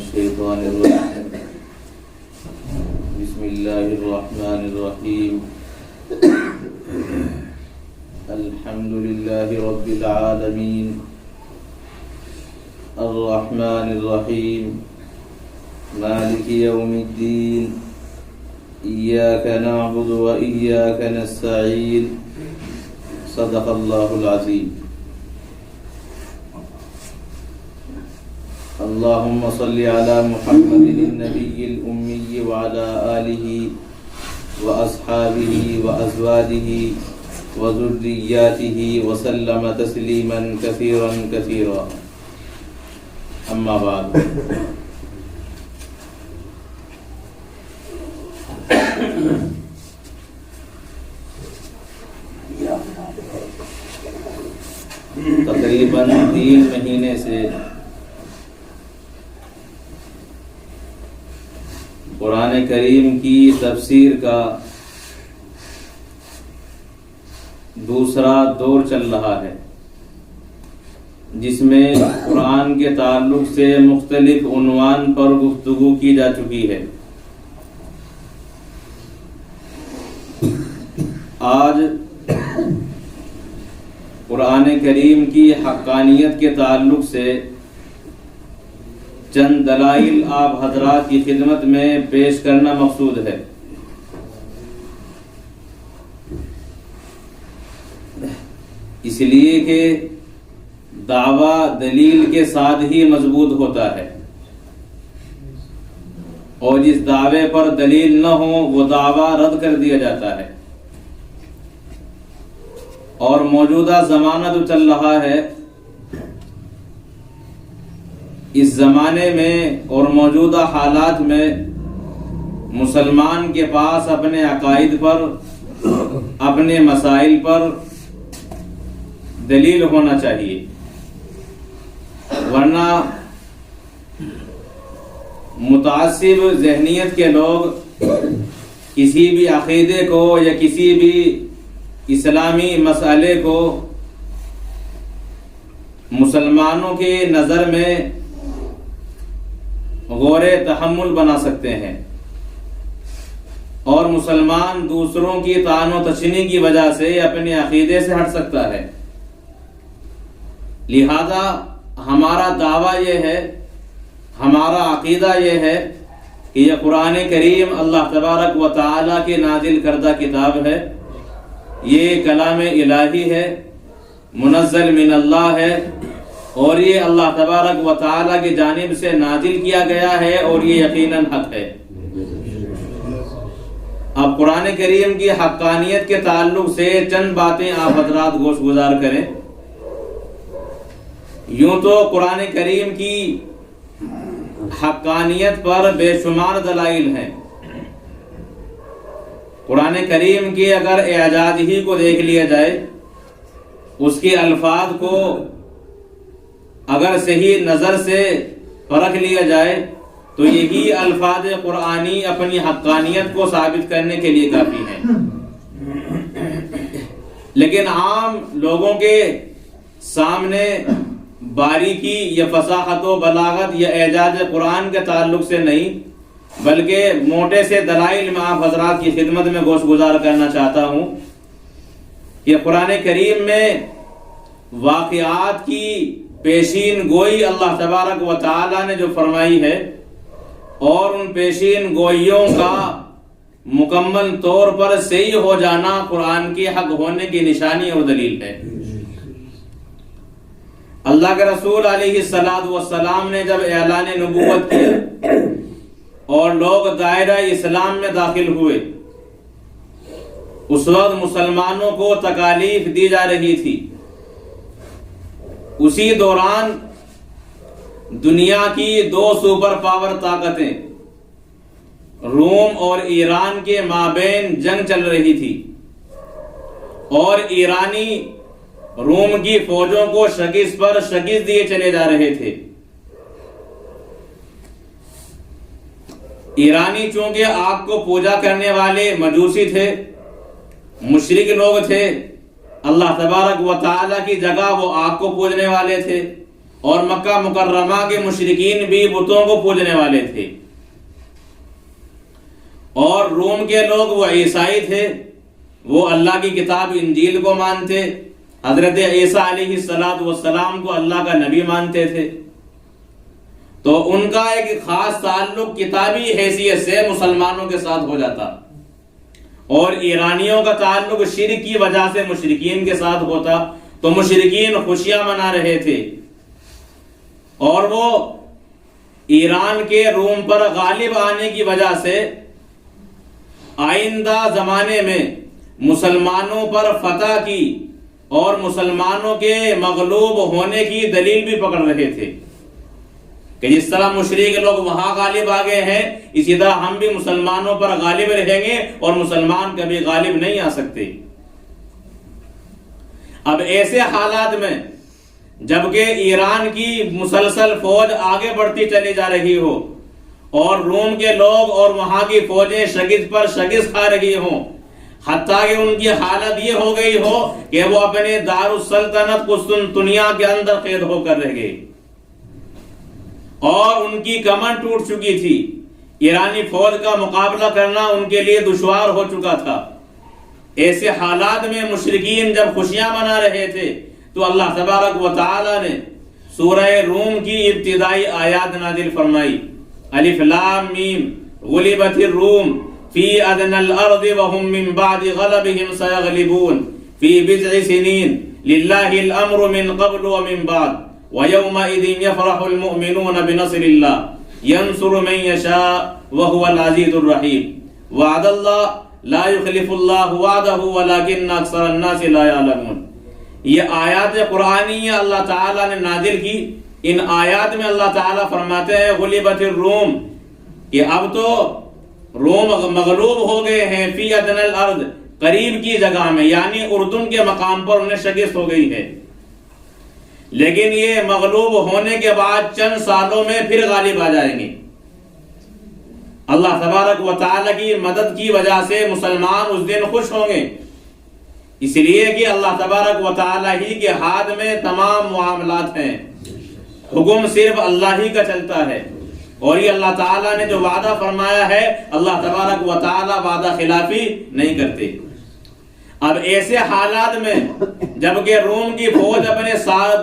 الشيطان الرجيم بسم الله الرحمن الرحيم الحمد لله رب العالمين الرحمن الرحيم مالك يوم الدين إياك نعبد وإياك نستعين صدق الله العظيم اللهم صل على محمد النبي الأمي وعلى آله وأصحابه وأزواجه وذرياته وسلم تسليما كثيرا كثيرا أما بعد تقریباً 3 مہینے سے قرآن کریم کی تفسیر کا دوسرا دور چل رہا ہے، جس میں قرآن کے تعلق سے مختلف عنوان پر گفتگو کی جا چکی ہے۔ آج قرآن کریم کی حقانیت کے تعلق سے چند دلائل آپ حضرات کی خدمت میں پیش کرنا مقصود ہے۔ اس لیے کہ دعویٰ دلیل کے ساتھ ہی مضبوط ہوتا ہے، اور جس دعوے پر دلیل نہ ہو وہ دعویٰ رد کر دیا جاتا ہے۔ اور موجودہ زمانہ جو چل رہا ہے، اس زمانے میں اور موجودہ حالات میں مسلمان کے پاس اپنے عقائد پر، اپنے مسائل پر دلیل ہونا چاہیے، ورنہ متعصب ذہنیت کے لوگ کسی بھی عقیدے کو یا کسی بھی اسلامی مسئلے کو مسلمانوں کے نظر میں غور تحمل بنا سکتے ہیں، اور مسلمان دوسروں کی طعن و تشنیع کی وجہ سے اپنے عقیدے سے ہٹ سکتا ہے۔ لہذا ہمارا دعویٰ یہ ہے، ہمارا عقیدہ یہ ہے کہ یہ قرآن کریم اللہ تبارک و تعالیٰ کے نازل کردہ کتاب ہے، یہ کلام الہی ہے، منزل من اللہ ہے، اور یہ اللہ تبارک و تعالیٰ کی جانب سے نازل کیا گیا ہے، اور یہ یقیناً حق ہے۔ اب قرآن کریم کی حقانیت کے تعلق سے چند باتیں آپ حضرات گوش گزار کریں۔ یوں تو قرآن کریم کی حقانیت پر بے شمار دلائل ہیں۔ قرآن کریم کی اگر اعجاز ہی کو دیکھ لیا جائے، اس کے الفاظ کو اگر صحیح نظر سے پرکھ لیا جائے تو یہی الفاظ قرآنی اپنی حقانیت کو ثابت کرنے کے لیے کافی ہیں۔ لیکن عام لوگوں کے سامنے باریکی یا فصاحت و بلاغت یا اعجاز قرآن کے تعلق سے نہیں، بلکہ موٹے سے دلائل میں آپ حضرات کی خدمت میں گوش گزار کرنا چاہتا ہوں کہ قرآن کریم میں واقعات کی پیشین گوئی اللہ تبارک و تعالی نے جو فرمائی ہے، اور ان پیشین گوئیوں کا مکمل طور پر صحیح ہو جانا قرآن کی حق ہونے کی نشانی اور دلیل ہے۔ اللہ کے رسول علیہ السلام نے جب اعلان نبوت کیا اور لوگ دائرہ اسلام میں داخل ہوئے، اس وقت مسلمانوں کو تکالیف دی جا رہی تھی۔ اسی دوران دنیا کی 2 سپر پاور طاقتیں روم اور ایران کے مابین جنگ چل رہی تھی، اور ایرانی روم کی فوجوں کو شکست پر شکست دیے چلے جا رہے تھے۔ ایرانی چونکہ آگ کو پوجا کرنے والے مجوسی تھے، مشرک لوگ تھے، اللہ تبارک و تعالیٰ کی جگہ وہ آگ کو پوجنے والے تھے، اور مکہ مکرمہ کے مشرکین بھی بتوں کو پوجنے والے تھے، اور روم کے لوگ وہ عیسائی تھے، وہ اللہ کی کتاب انجیل کو مانتے، حضرت عیسیٰ علیہ السلام کو اللہ کا نبی مانتے تھے۔ تو ان کا ایک خاص تعلق کتابی حیثیت سے مسلمانوں کے ساتھ ہو جاتا، اور ایرانیوں کا تعلق شرک کی وجہ سے مشرکین کے ساتھ ہوتا۔ تو مشرکین خوشیاں منا رہے تھے، اور وہ ایران کے روم پر غالب آنے کی وجہ سے آئندہ زمانے میں مسلمانوں پر فتح کی اور مسلمانوں کے مغلوب ہونے کی دلیل بھی پکڑ رہے تھے کہ جس طرح مشرک لوگ وہاں غالب آ گئے ہیں، اسی طرح ہم بھی مسلمانوں پر غالب رہیں گے اور مسلمان کبھی غالب نہیں آ سکتے۔ اب ایسے حالات میں جبکہ ایران کی مسلسل فوج آگے بڑھتی چلی جا رہی ہو اور روم کے لوگ اور وہاں کی فوجیں شگست پر شگست کھا رہی ہوں، حتیٰ کہ ان کی حالت یہ ہو گئی ہو کہ وہ اپنے دارالسلطنت قسطنطنیہ کے اندر قید ہو کر رہ گئے اور ان کی کمر ٹوٹ چکی تھی، ایرانی فوج کا مقابلہ کرنا ان کے لیے دشوار ہو چکا تھا۔ ایسے حالات میں مشرکین جب خوشیاں منا رہے تھے تو اللہ تبارک و تعالی نے سورہ روم کی ابتدائی آیات نازل فرمائی، الف لام میم غلبت الروم فی ادنى الارض وهم من بعد غلبهم سيغلبون في بضع سنين لله الامر من قبل ومن بعد ويومئذ يفرح المؤمنون بنصر الله ينصر من يشاء وهو العزيز الرحيم وعد الله لا يخلف الله وعده ولكن اکثر الناس لا يعلمون۔ یہ آیات قرآنی اللہ تعالیٰ نے نازل کی۔ ان آیات میں اللہ تعالیٰ فرماتے ہیں غلبت الروم، کہ اب تو روم مغلوب ہو گئے ہیں، فی ادنى الارض، قریب کی جگہ میں، یعنی اردن کے مقام پر انہیں شکست ہو گئی ہے، لیکن یہ مغلوب ہونے کے بعد چند سالوں میں پھر غالب آ جائیں گے۔ اللہ تبارک و تعالی کی مدد کی وجہ سے مسلمان اس دن خوش ہوں گے، اس لیے کہ اللہ تبارک و تعالی ہی کے ہاتھ میں تمام معاملات ہیں، حکم صرف اللہ ہی کا چلتا ہے، اور یہ اللہ تعالیٰ نے جو وعدہ فرمایا ہے اللہ تبارک و تعالی وعدہ خلافی نہیں کرتے۔ اب ایسے حالات میں جبکہ روم کی فوج اپنے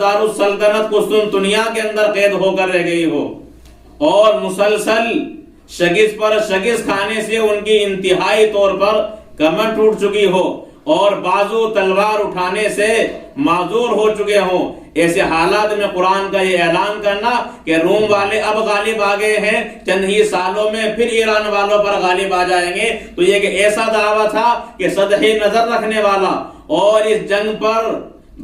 دارالسلطنت قسطنطنیہ کے اندر قید ہو کر رہ گئی ہو اور مسلسل شگست پر شگست کھانے سے ان کی انتہائی طور پر کمر ٹوٹ چکی ہو اور بازو تلوار اٹھانے سے معذور ہو چکے ہوں، ایسے حالات میں قرآن کا یہ اعلان کرنا کہ روم والے اب غالب آ گئے ہیں، چند ہی سالوں میں پھر ایران والوں پر غالب آ جائیں گے، تو یہ ایک ایسا دعویٰ تھا کہ سطحی نظر رکھنے والا اور اس جنگ پر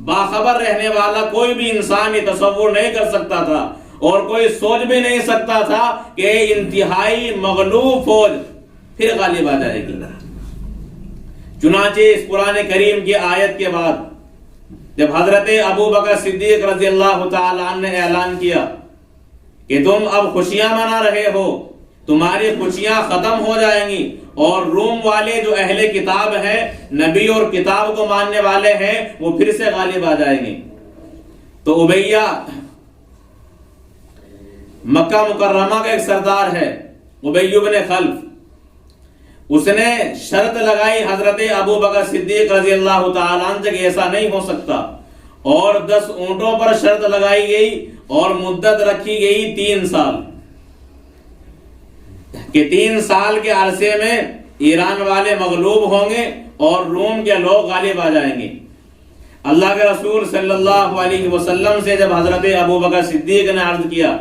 باخبر رہنے والا کوئی بھی انسان یہ تصور نہیں کر سکتا تھا اور کوئی سوچ بھی نہیں سکتا تھا کہ انتہائی مغلوب فوج پھر غالب آ جائے گی۔ چنانچہ اس قرآن کریم کی آیت کے بعد جب حضرت ابو بکر صدیق رضی اللہ تعالی عنہ نے اعلان کیا کہ تم اب خوشیاں منا رہے ہو، تمہاری خوشیاں ختم ہو جائیں گی اور روم والے جو اہل کتاب ہیں، نبی اور کتاب کو ماننے والے ہیں، وہ پھر سے غالب آ جائیں گے، تو امیہ مکہ مکرمہ کا ایک سردار ہے ابی بن خلف، اس نے شرط لگائی حضرت ابو بکر صدیق رضی اللہ تعالیٰ عنہ سے کہ ایسا نہیں ہو سکتا، اور 10 اونٹوں پر شرط لگائی گئی اور مدت رکھی گئی 3 سال، کہ 3 سال کے عرصے میں ایران والے مغلوب ہوں گے اور روم کے لوگ غالب آ جائیں گے۔ اللہ کے رسول صلی اللہ علیہ وسلم سے جب حضرت ابو بکر صدیق نے عرض کیا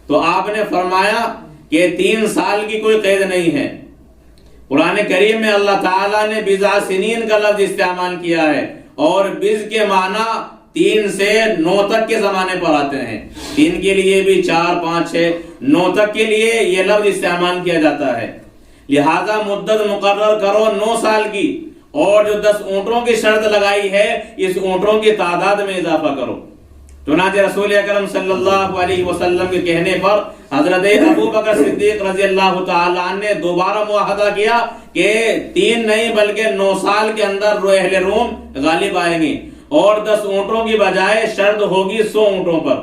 تو آپ نے فرمایا کہ 3 سال کی کوئی قید نہیں ہے۔ قرآن کریم میں اللہ تعالیٰ نے بضع سنین کا لفظ استعمال کیا ہے، اور بضع کے معنی 3 سے 9 تک کے زمانے پر آتے ہیں، 3 کے لیے بھی 4 5 6 9 تک کے لیے یہ لفظ استعمال کیا جاتا ہے، لہذا مدت مقرر کرو 9 سال کی، اور جو 10 اونٹوں کی شرط لگائی ہے اس اونٹوں کی تعداد میں اضافہ کرو۔ چنانچہ رسول اکرم صلی اللہ علیہ وسلم کے کہنے پر حضرت ابو بکر صدیق رضی اللہ تعالی عنہ نے دوبارہ معاہدہ کیا کہ 3 نہیں بلکہ 9 سال کے اندر اہل روم غالب آئیں گے، اور 10 اونٹوں کی بجائے شرط ہوگی 100 اونٹوں پر۔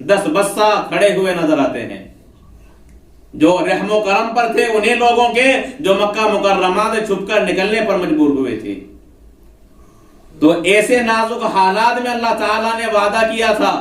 دس بستہ کھڑے ہوئے نظر آتے ہیں. جو رحم و کرم پر تھے انہیں لوگوں کے جو مکہ مکرمہ سے چھپ کر نکلنے پر مجبور ہوئے تھے. تو ایسے نازک حالات میں اللہ تعالیٰ نے وعدہ کیا تھا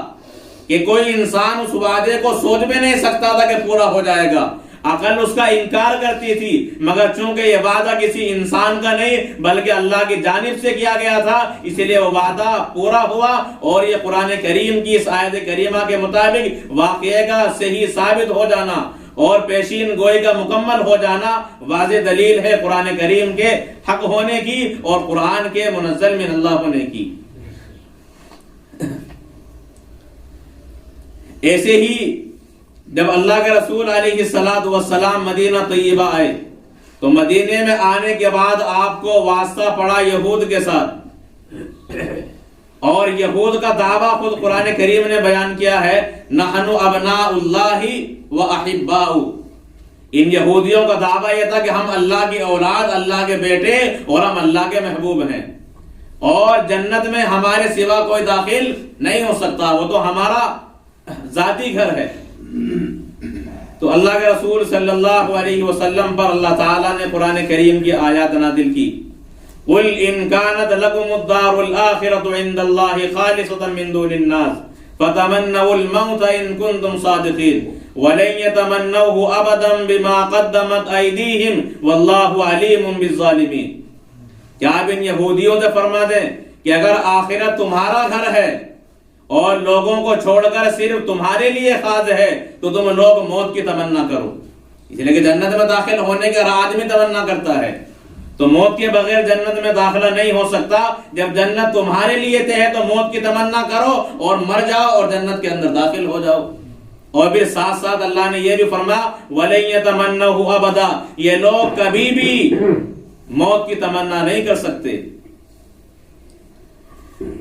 کہ کوئی انسان اس وعدے کو سوچ بھی نہیں سکتا تھا کہ پورا ہو جائے گا. عقل اس کا انکار کرتی تھی، مگر چونکہ یہ وعدہ کسی انسان کا نہیں بلکہ اللہ کی جانب سے کیا گیا تھا، اسی لیے وہ وعدہ پورا ہوا. اور یہ قرآن کریم کی اس آیت کریمہ کے مطابق واقعے کا صحیح ثابت ہو جانا اور پیشین گوئی کا مکمل ہو جانا واضح دلیل ہے قرآن کریم کے حق ہونے کی اور قرآن کے منزل من اللہ ہونے کی. ایسے ہی جب اللہ کے رسول علیہ السلام مدینہ طیبہ آئے تو مدینے میں آنے کے بعد آپ کو واسطہ پڑا یہود کے ساتھ، اور یہود کا دعویٰ خود قرآن کریم نے بیان کیا ہے، نحن ابناء اللہ و احباؤ. ان یہودیوں کا دعویٰ یہ تھا کہ ہم اللہ کی اولاد، اللہ کے بیٹے اور ہم اللہ کے محبوب ہیں، اور جنت میں ہمارے سوا کوئی داخل نہیں ہو سکتا، وہ تو ہمارا ذاتی گھر ہے. تو اللہ کے رسول صلی اللہ علیہ وسلم پر اللہ تعالیٰ نے قرآن کریم کی آیات نازل کی. قل ان كانت لكم الدار الآخرة عند الله خالصة من دون الناس فتمنوا الموت ان كنتم صادقين ولن يتمنوه ابدا بما قدمت ايديهم والله عليم بالظالمين. کیا آپ ان یہودیوں سے فرما دیں کہ اگر آخرت تمہارا گھر ہے اور لوگوں کو چھوڑ کر صرف تمہارے لیے خاص ہے تو تم لوگ موت کی تمنا کرو. اس لیے کہ جنت میں داخل ہونے کا ہر آدمی تمنا کرتا ہے، تو موت کے بغیر جنت میں داخلہ نہیں ہو سکتا. جب جنت تمہارے لیے ہے تو موت کی تمنا کرو اور مر جاؤ اور جنت کے اندر داخل ہو جاؤ. اور پھر ساتھ ساتھ اللہ نے یہ بھی فرمایا وَلَن يَتَمَنَّوْهُ أَبَدًا، یہ لوگ کبھی بھی موت کی تمنا نہیں کر سکتے.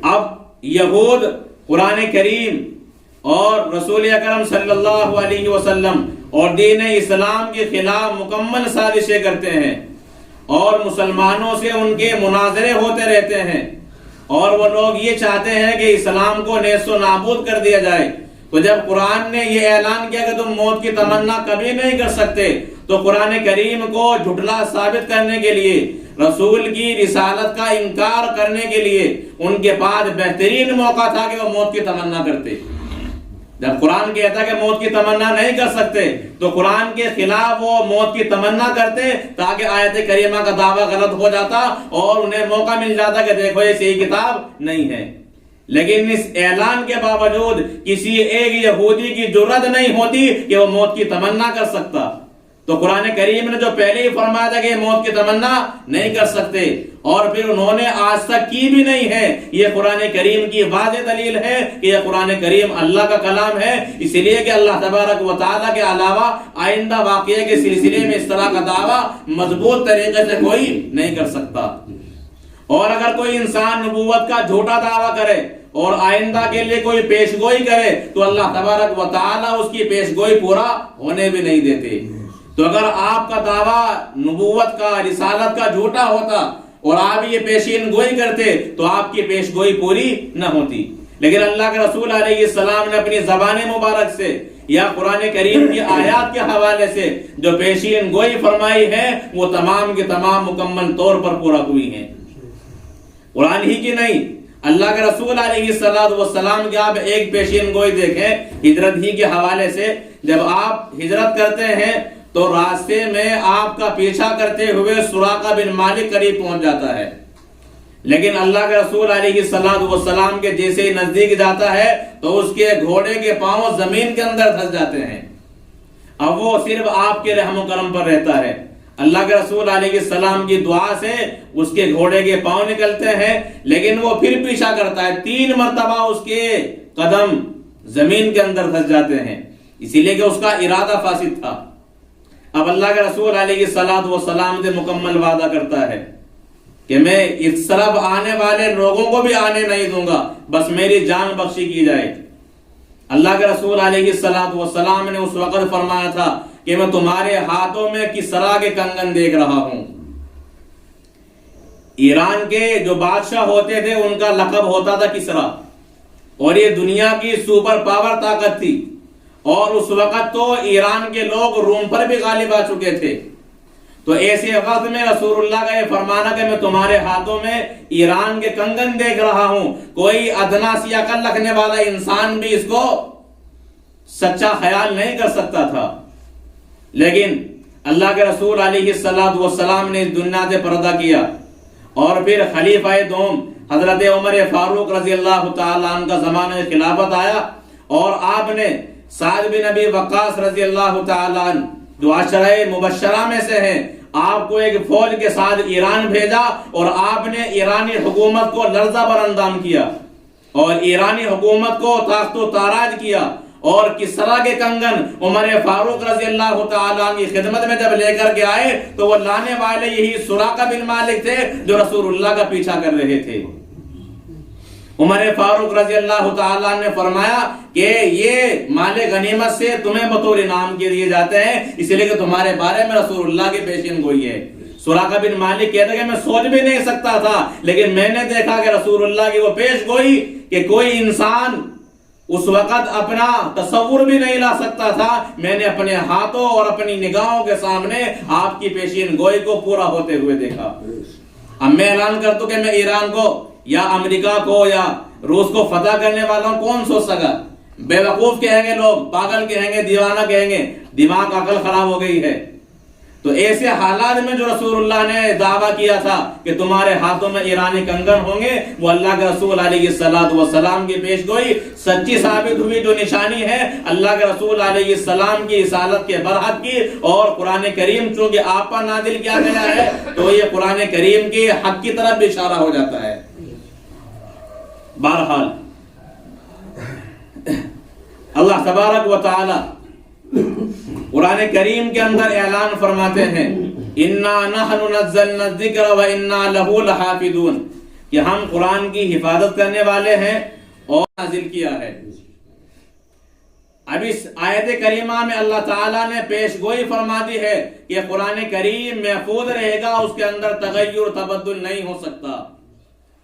اب یہود قرآن کریم اور رسول اکرم صلی اللہ علیہ وسلم اور دین اسلام کے خلاف مکمل سازشیں کرتے ہیں اور مسلمانوں سے ان کے مناظرے ہوتے رہتے ہیں، اور وہ لوگ یہ چاہتے ہیں کہ اسلام کو نیست و نابود کر دیا جائے. تو جب قرآن نے یہ اعلان کیا کہ تم موت کی تمنا کبھی نہیں کر سکتے، تو قرآن کریم کو جھٹلا ثابت کرنے کے لیے، رسول کی رسالت کا انکار کرنے کے لیے ان کے پاس بہترین موقع تھا کہ وہ موت کی تمنا کرتے. جب قرآن کہتا کہ موت کی تمنا نہیں کر سکتے تو قرآن کے خلاف وہ موت کی تمنا کرتے تاکہ آیت کریمہ کا دعویٰ غلط ہو جاتا اور انہیں موقع مل جاتا کہ دیکھو یہ صحیح کتاب نہیں ہے. لیکن اس اعلان کے باوجود کسی ایک یہودی کی جرات نہیں ہوتی کہ وہ موت کی تمنا کر سکتا. تو قرآن کریم نے جو پہلے ہی فرمایا تھا کہ موت کی تمنا نہیں کر سکتے اور پھر انہوں نے آج تک کی بھی نہیں ہے، یہ قرآن کریم کی واضح دلیل ہے کہ یہ قرآن کریم اللہ کا کلام ہے. اسی لیے کہ اللہ تبارک و تعالیٰ کے علاوہ آئندہ واقعے کے سلسلے میں اس طرح کا دعویٰ مضبوط طریقے سے کوئی نہیں کر سکتا. اور اگر کوئی انسان نبوت کا جھوٹا دعویٰ کرے اور آئندہ کے لیے کوئی پیشگوئی کرے تو اللہ تبارک و تعالیٰ اس کی پیشگوئی پورا ہونے بھی نہیں دیتے. تو اگر آپ کا دعویٰ نبوت کا، رسالت کا جھوٹا ہوتا اور آپ یہ پیشین گوئی کرتے تو آپ کی پیش گوئی پوری نہ ہوتی. لیکن اللہ کے رسول علیہ السلام نے اپنی زبان مبارک سے یا قرآن کریم کی آیات کے حوالے سے جو پیشین گوئی فرمائی ہے وہ تمام کے تمام مکمل طور پر پورا ہوئی ہیں. قرآن ہی کی نہیں، اللہ کے رسول علیہ السلام کی آپ ایک پیشین گوئی دیکھیں ہجرت ہی کے حوالے سے. جب آپ ہجرت کرتے ہیں تو راستے میں آپ کا پیچھا کرتے ہوئے سراقہ بن مالک قریب پہنچ جاتا ہے، لیکن اللہ کے رسول علیہ السلام کے جیسے ہی نزدیک جاتا ہے تو اس کے گھوڑے کے پاؤں زمین کے اندر دھس جاتے ہیں. اب وہ صرف آپ کے رحم و کرم پر رہتا ہے. اللہ کے رسول علیہ السلام کی دعا سے اس کے گھوڑے کے پاؤں نکلتے ہیں، لیکن وہ پھر پیچھا کرتا ہے. 3 مرتبہ اس کے قدم زمین کے اندر دھس جاتے ہیں، اسی لیے کہ اس کا ارادہ فاسد تھا. اب اللہ کے رسول علیہ السلام سے مکمل وعدہ کرتا ہے کہ میں اس طرف آنے والے لوگوں کو بھی آنے نہیں دوں گا، بس میری جان بخشی کی جائے. اللہ کے رسول علیہ السلام نے اس وقت فرمایا تھا کہ میں تمہارے ہاتھوں میں کسرا کے کنگن دیکھ رہا ہوں. ایران کے جو بادشاہ ہوتے تھے ان کا لقب ہوتا تھا کسرا. اور یہ دنیا کی سپر پاور طاقت تھی، اور اس وقت تو ایران کے لوگ روم پر بھی غالب آ چکے تھے۔ تو ایسے وقت میں رسول اللہ کا یہ فرمانا کہ میں تمہارے ہاتھوں میں ایران کے کنگن دیکھ رہا ہوں، کوئی ادنا سی عقل رکھنے والا انسان بھی اس کو سچا خیال نہیں کر سکتا تھا۔ لیکن اللہ کے رسول علیہ السلام نے اس دنیا سے پردہ کیا، اور پھر خلیفہ دوم حضرت عمر فاروق رضی اللہ تعالیٰ عنہ کا زمانہ خلافت آیا، اور آپ نے سعد بن ابی وقاص رضی اللہ تعالیٰ عنہ جو عشرہ مبشرہ میں سے ہیں، آپ کو ایک فوج کے ساتھ ایران بھیجا، اور آپ نے ایرانی حکومت کو لرزہ بر اندام کیا، اور ایرانی حکومت کو تاخت و تاراج کیا، اور کسرا کے کنگن عمر فاروق رضی اللہ تعالیٰ عنہ کی خدمت میں جب لے کر کے آئے تو وہ لانے والے یہی سراقہ بن مالک تھے جو رسول اللہ کا پیچھا کر رہے تھے۔ عمر فاروق رضی اللہ تعالیٰ نے فرمایا کہ یہ مال غنیمت سے تمہیں بطور انعام کے دیے جاتے ہیں، اس لیے کہ تمہارے بارے میں رسول اللہ کی پیشین گوئی ہے۔ سراقہ بن مالک کہتا کہ میں سوچ بھی نہیں سکتا تھا، لیکن میں نے دیکھا کہ رسول اللہ کی وہ پیش گوئی کہ کوئی انسان اس وقت اپنا تصور بھی نہیں لا سکتا تھا، میں نے اپنے ہاتھوں اور اپنی نگاہوں کے سامنے آپ کی پیشین گوئی کو پورا ہوتے ہوئے دیکھا۔ اب میں اعلان کر دوں کہ میں ایران کو یا امریکہ کو یا روس کو فتح کرنے والا ہوں، کون سوچ سکا؟ بے وقوف کہیں گے لوگ، پاگل کہیں گے، دیوانہ کہیں گے، دماغ عقل خراب ہو گئی ہے۔ تو ایسے حالات میں جو رسول اللہ نے دعویٰ کیا تھا کہ تمہارے ہاتھوں میں ایرانی کنگن ہوں گے، وہ اللہ کے رسول علیہ السلام کی پیش گوئی سچی ثابت ہوئی۔ جو نشانی ہے اللہ کے رسول علیہ السلام کی رسالت کے برحق کی، اور قرآن کریم چونکہ آپ پر نازل کیا گیا ہے تو یہ قرآن کریم کی حق کی طرف بھی اشارہ ہو جاتا ہے۔ بہرحال اللہ تبارک و تعالی قرآن کریم کے اندر اعلان فرماتے ہیں اِنَّا نَحْنُ نَزَّلْنَا الذِّكْرَ وَإِنَّا لَهُ لَحَافِظُونَ، کہ ہم قرآن کی حفاظت کرنے والے ہیں اور نازل کیا ہے۔ اب اس آیت کریمہ میں اللہ تعالیٰ نے پیش گوئی فرما دی ہے کہ قرآن کریم محفوظ رہے گا، اس کے اندر تغیر تبدل نہیں ہو سکتا۔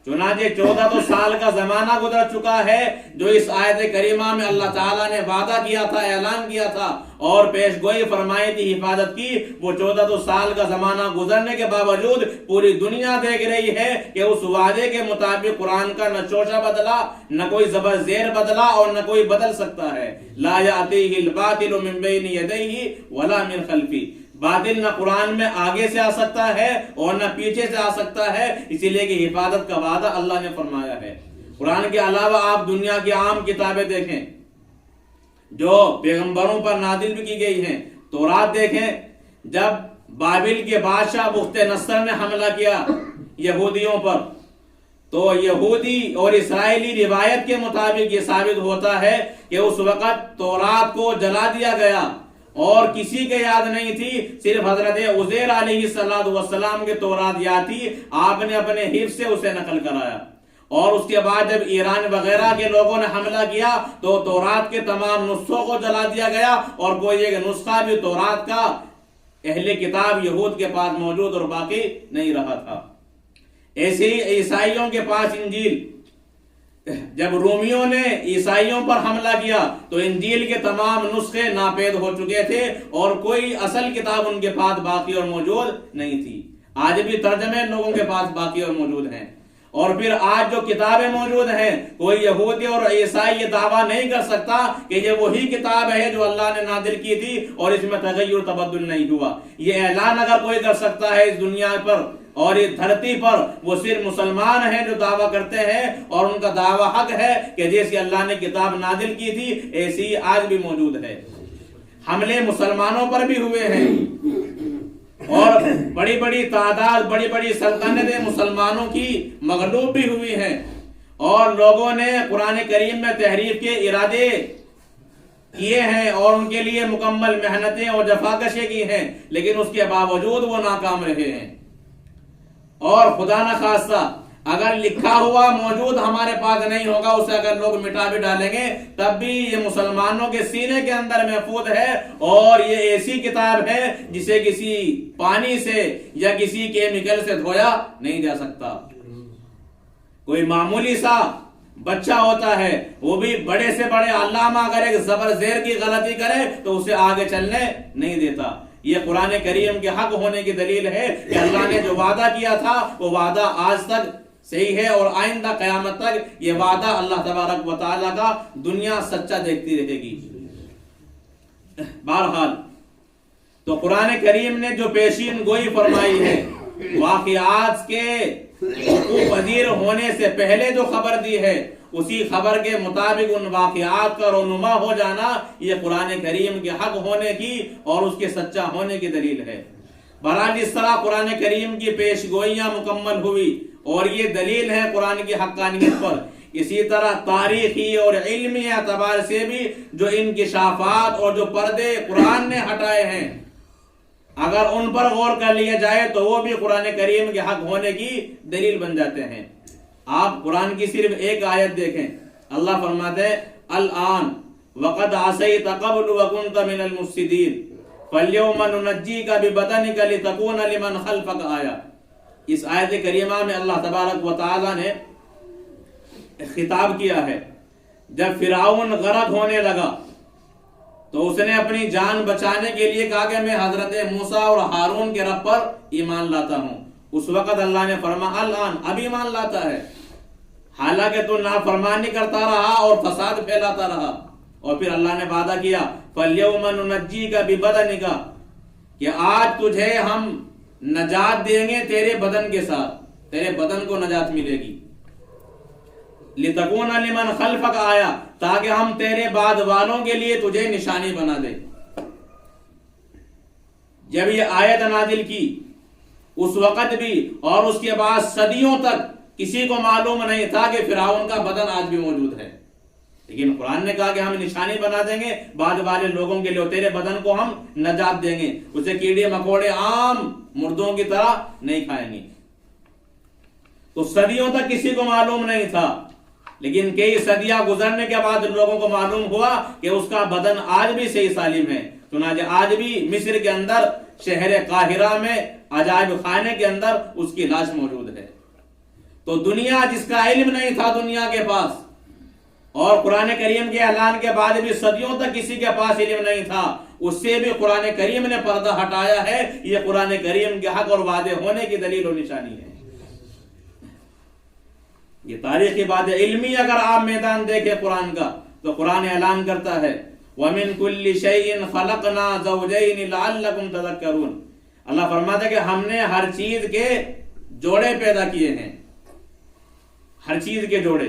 چنانچہ 14 سال کا زمانہ گزر چکا ہے جو اس آیت کریمہ میں اللہ تعالیٰ نے وعدہ کیا تھا، اعلان کیا تھا اور پیش گوئی فرمائی تھی حفاظت کی، وہ 14 سال کا زمانہ گزرنے کے باوجود پوری دنیا دیکھ رہی ہے کہ اس وعدے کے مطابق قرآن کا نہ چوشہ بدلا، نہ کوئی زبر زیر بدلا، اور نہ کوئی بدل سکتا ہے۔ لا یأتیہ الباطل من بین یدیہ ولا من خلفہ، باطل نہ قرآن میں آگے سے آ سکتا ہے اور نہ پیچھے سے آ سکتا ہے، اسی لیے کہ حفاظت کا وعدہ اللہ نے فرمایا ہے۔ قرآن کے علاوہ آپ دنیا کی عام کتابیں دیکھیں جو پیغمبروں پر نازل بھی کی گئی ہیں، تورات دیکھیں، جب بابل کے بادشاہ بخت نصر نے حملہ کیا یہودیوں پر، تو یہودی اور اسرائیلی روایت کے مطابق یہ ثابت ہوتا ہے کہ اس وقت تورات کو جلا دیا گیا اور کسی کے یاد نہیں تھی، صرف حضرت عزیر علیہ السلام کے تورات یاد تھی، آپ نے اپنے حفظ سے اسے نقل کرایا۔ اور اس کے بعد جب ایران وغیرہ کے لوگوں نے حملہ کیا تو تورات کے تمام نسخوں کو جلا دیا گیا، اور کوئی ایک نسخہ بھی تورات کا اہل کتاب یہود کے پاس موجود اور باقی نہیں رہا تھا۔ ایسے ہی عیسائیوں کے پاس انجیل، جب رومیوں نے عیسائیوں پر حملہ کیا تو انجیل کے تمام نسخے ناپید ہو چکے تھے اور کوئی اصل کتاب ان کے پاس باقی اور موجود نہیں تھی۔ آج بھی ترجمے لوگوں کے پاس باقی اور موجود ہیں، اور پھر آج جو کتابیں موجود ہیں کوئی یہودی اور عیسائی یہ دعویٰ نہیں کر سکتا کہ یہ وہی کتاب ہے جو اللہ نے نازل کی تھی اور اس میں تغیر تبدل نہیں ہوا۔ یہ اعلان اگر کوئی کر سکتا ہے اس دنیا پر اور اس دھرتی پر، وہ صرف مسلمان ہیں جو دعویٰ کرتے ہیں، اور ان کا دعویٰ حق ہے کہ جیسی اللہ نے کتاب نازل کی تھی ایسی ہی آج بھی موجود ہے۔ حملے مسلمانوں پر بھی ہوئے ہیں، اور بڑی بڑی تعداد، بڑی بڑی سلطنتیں مسلمانوں کی مغلوب بھی ہوئی ہیں، اور لوگوں نے قرآن کریم میں تحریف کے ارادے کیے ہیں اور ان کے لیے مکمل محنتیں اور جفاکشیں کی ہیں، لیکن اس کے باوجود وہ ناکام رہے ہیں۔ اور خدا نہ خواستہ اگر لکھا ہوا موجود ہمارے پاس نہیں ہوگا، اسے اگر لوگ مٹا بھی ڈالیں گے تب بھی یہ مسلمانوں کے سینے کے اندر محفوظ ہے، اور یہ ایسی کتاب ہے جسے کسی پانی سے یا کسی کیمیکل سے دھویا نہیں جا سکتا۔ کوئی معمولی سا بچہ ہوتا ہے وہ بھی بڑے سے بڑے علامہ اگر ایک زبر زیر کی غلطی کرے تو اسے آگے چلنے نہیں دیتا. یہ قرآن کریم کے حق ہونے کی دلیل ہے کہ اللہ نے جو وعدہ کیا تھا وہ وعدہ آج تک صحیح ہے اور آئندہ قیامت تک یہ وعدہ اللہ تبارک و تعالیٰ کا دنیا سچا دیکھتی رہے گی. بہرحال تو قرآن کریم نے جو پیشین گوئی فرمائی ہے واقعات کے وقوع پذیر ہونے سے پہلے جو خبر دی ہے اسی خبر کے مطابق ان واقعات کا رونما ہو جانا یہ قرآن کریم کے حق ہونے کی اور اس کے سچا ہونے کی دلیل ہے. بہرحال جس طرح قرآن کریم کی پیش گوئیاں مکمل ہوئی اور یہ دلیل ہے قرآن کی حقانیت پر، اسی طرح تاریخی اور علمی اعتبار سے بھی جو انکشافات اور جو پردے قرآن نے ہٹائے ہیں اگر ان پر غور کر لیا جائے تو وہ بھی قرآن کریم کے حق ہونے کی دلیل بن جاتے ہیں. آپ قرآن کی صرف ایک آیت دیکھیں، اللہ فرماتے ہیں الآن وقد عصیت قبل وکنت من المفسدین فالیوم ننجیک ببدنک لتکون لمن خلفک آیا. اس آیت کریمہ میں اللہ تبارک و تعالی نے خطاب کیا ہے. جب فرعون غرق ہونے لگا تو اس نے اپنی جان بچانے کے لیے کہا کہ میں حضرت موسیٰ اور ہارون کے رب پر ایمان لاتا ہوں. اس وقت اللہ نے فرمایا الآن اب ایمان لاتا ہے، حالانکہ تو نافرمانی کرتا رہا اور فساد پھیلاتا رہا. اور پھر اللہ نے وعدہ کیا فَالْيَوْمَ نُنَجِّيكَ بِبَدَنِكَ کہ آج تجھے ہم نجات دیں گے تیرے بدن کے ساتھ، تیرے بدن کو نجات ملے گی. لِتَكُونَ لِمَنْ خَلْفَكَ آیا تاکہ ہم تیرے بعد والوں کے لیے تجھے نشانی بنا دیں. جب یہ آیت نازل کی اس وقت بھی اور اس کے بعد صدیوں تک کسی کو معلوم نہیں تھا کہ فرعون کا بدن آج بھی موجود ہے، لیکن قرآن نے کہا کہ ہم نشانی بنا دیں گے بعد والے لوگوں کے لیے اور تیرے بدن کو ہم نجات دیں گے، اسے کیڑے مکوڑے عام مردوں کی طرح نہیں کھائیں گے. تو صدیوں تک کسی کو معلوم نہیں تھا، لیکن کئی صدیاں گزرنے کے بعد لوگوں کو معلوم ہوا کہ اس کا بدن آج بھی صحیح سالم ہے. چنانچہ آج بھی مصر کے اندر شہر قاہرہ میں عجائب خانے کے اندر اس کی لاش موجود ہے. تو دنیا جس کا علم نہیں تھا دنیا کے پاس، اور قرآن کریم کے اعلان کے بعد بھی صدیوں تک کسی کے پاس علم نہیں تھا، اس سے بھی قرآن کریم نے پردہ ہٹایا ہے. یہ قرآن کریم کے حق اور وعدے ہونے کی دلیل اور نشانی ہے. یہ تاریخی بات علمی اگر آپ میدان دیکھیں قرآن کا تو قرآن اعلان کرتا ہے وَمِن كُلِّ شَيْءٍ خَلَقْنَا زَوْجَيْنِ لَعَلَّكُمْ تَذَكَّرُونَ. اللہ فرماتا ہے کہ ہم نے ہر چیز کے جوڑے پیدا کیے ہیں، ہر چیز کے جوڑے.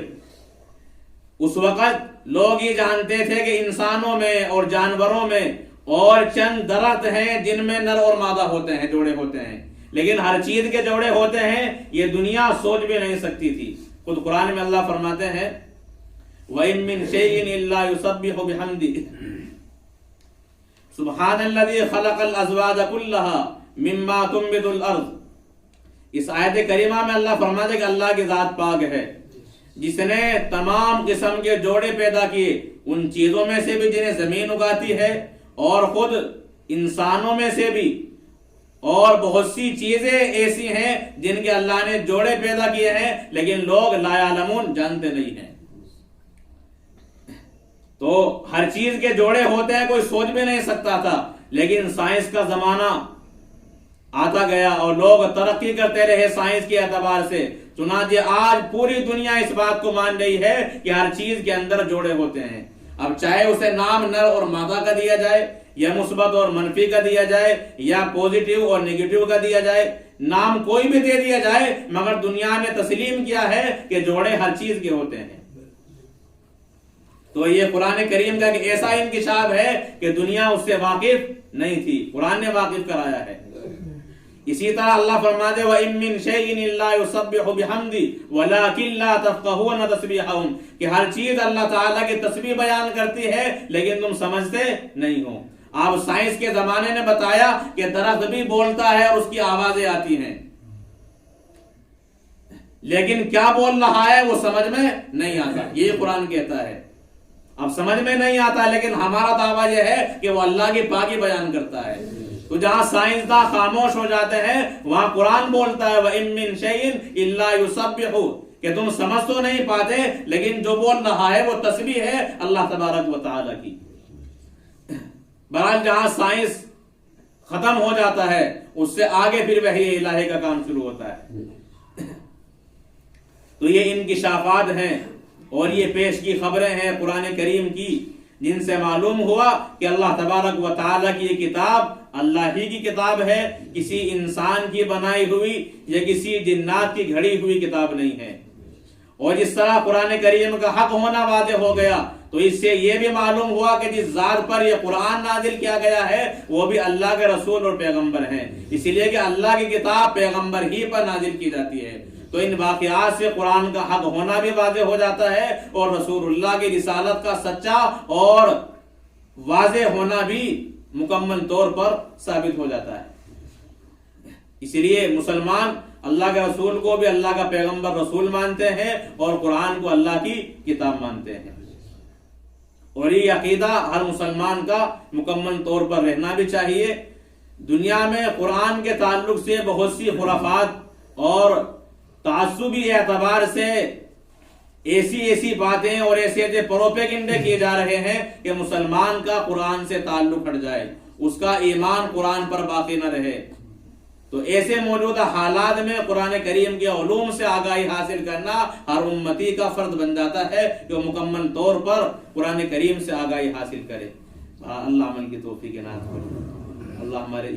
اس وقت لوگ یہ جانتے تھے کہ انسانوں میں اور جانوروں میں اور چند درخت ہیں جن میں نر اور مادہ ہوتے ہیں، جوڑے ہوتے ہیں، لیکن ہر چیز کے جوڑے ہوتے ہیں یہ دنیا سوچ بھی نہیں سکتی تھی. خود قرآن میں اللہ فرماتے ہیں وَإِن مِّن شَيْءٍ إِلَّا يُسَبِّحُ بِحَمْدِهِ سُبْحَانَ الَّذِي خَلَقَ الْأَزْوَاجَ كُلَّهَا مِمَّا تُنبِتُ الْأَرْضُ. اس آیت کریمہ میں اللہ فرماتے ہیں کہ اللہ کی ذات پاک ہے جس نے تمام قسم کے جوڑے پیدا کیے ان چیزوں میں سے بھی جنہیں زمین اگاتی ہے اور خود انسانوں میں سے بھی، اور بہت سی چیزیں ایسی ہیں جن کے اللہ نے جوڑے پیدا کیے ہیں لیکن لوگ لا یعلمون جانتے نہیں ہیں. تو ہر چیز کے جوڑے ہوتے ہیں کوئی سوچ بھی نہیں سکتا تھا، لیکن سائنس کا زمانہ آتا گیا اور لوگ ترقی کرتے رہے سائنس کے اعتبار سے. چنانچہ آج پوری دنیا اس بات کو مان رہی ہے کہ ہر چیز کے اندر جوڑے ہوتے ہیں. اب چاہے اسے نام نر اور مادہ کا دیا جائے یا مثبت اور منفی کا دیا جائے یا پوزیٹیو اور نیگیٹیو کا دیا جائے، نام کوئی بھی دے دیا جائے، مگر دنیا نے تسلیم کیا ہے کہ جوڑے ہر چیز کے ہوتے ہیں. تو یہ قرآن کریم کا ایک ایسا انکشاف ہے کہ دنیا اس سے واقف نہیں تھی، قرآن نے واقف کرایا ہے. اسی طرح اللہ فرماتے ہیں وَإِن مِّن شَيْءٍ إِلَّا يُسَبِّحُ بِحَمْدِهِ وَلَٰكِن لَّا تَفْقَهُونَ تَسْبِيحَهُمْ کہ ہر چیز اللہ تعالیٰ کی تسبیح بیان کرتی ہے لیکن تم سمجھتے نہیں ہو. آپ سائنس کے زمانے نے بتایا کہ درخت بھی بولتا ہے اور اس کی آوازیں آتی ہیں، لیکن کیا بول رہا ہے وہ سمجھ میں نہیں آتا. یہ قرآن کہتا ہے اب سمجھ میں نہیں آتا، لیکن ہمارا دعویٰ یہ ہے کہ وہ اللہ کی پاکی بیان کرتا ہے. تو جہاں سائنسداں خاموش ہو جاتے ہیں وہاں قرآن بولتا ہے وَإِن مِّن شَيْءٍ إِلَّا يُسَبِّحُ کہ تم سمجھ تو نہیں پاتے لیکن جو بول رہا ہے وہ تسبیح ہے اللہ تبارک و تعالی کی۔ بہرحال جہاں سائنس ختم ہو جاتا ہے اس سے آگے پھر وحی الہی کا کام شروع ہوتا ہے۔ تو یہ انکشافات ہیں اور یہ پیش کی خبریں ہیں قرآن کریم کی، جن سے معلوم ہوا کہ اللہ تبارک و تعالیٰ کی یہ کتاب اللہ ہی کی کتاب ہے، کسی انسان کی بنائی ہوئی یا کسی جنات کی گھڑی ہوئی کتاب نہیں ہے۔ اور جس طرح قرآن کریم کا حق ہونا واضح ہو گیا تو اس سے یہ بھی معلوم ہوا کہ جس ذات پر یہ قرآن نازل کیا گیا ہے وہ بھی اللہ کے رسول اور پیغمبر ہیں، اسی لیے کہ اللہ کی کتاب پیغمبر ہی پر نازل کی جاتی ہے۔ تو ان واقعات سے قرآن کا حق ہونا بھی واضح ہو جاتا ہے اور رسول اللہ کی رسالت کا سچا اور واضح ہونا بھی مکمل طور پر ثابت ہو جاتا ہے۔ اسی لیے مسلمان اللہ کے رسول کو بھی اللہ کا پیغمبر رسول مانتے ہیں اور قرآن کو اللہ کی کتاب مانتے ہیں، اور یہ عقیدہ ہر مسلمان کا مکمل طور پر رہنا بھی چاہیے۔ دنیا میں قرآن کے تعلق سے بہت سی خرافات اور تعصبی اعتبار سے ایسی باتیں اور ایسے پروپیگنڈے کیے جا رہے ہیں کہ مسلمان کا قرآن سے تعلق ہٹ جائے، اس کا ایمان قرآن پر باقی نہ رہے۔ تو ایسے موجودہ حالات میں قرآن کریم کے علوم سے آگاہی حاصل کرنا ہر امتی کا فرض بن جاتا ہے کہ وہ مکمل طور پر قرآن کریم سے آگاہی حاصل کرے۔ اللہ عمل کی توفیق عنایت فرمائے۔ اللہ ہمارے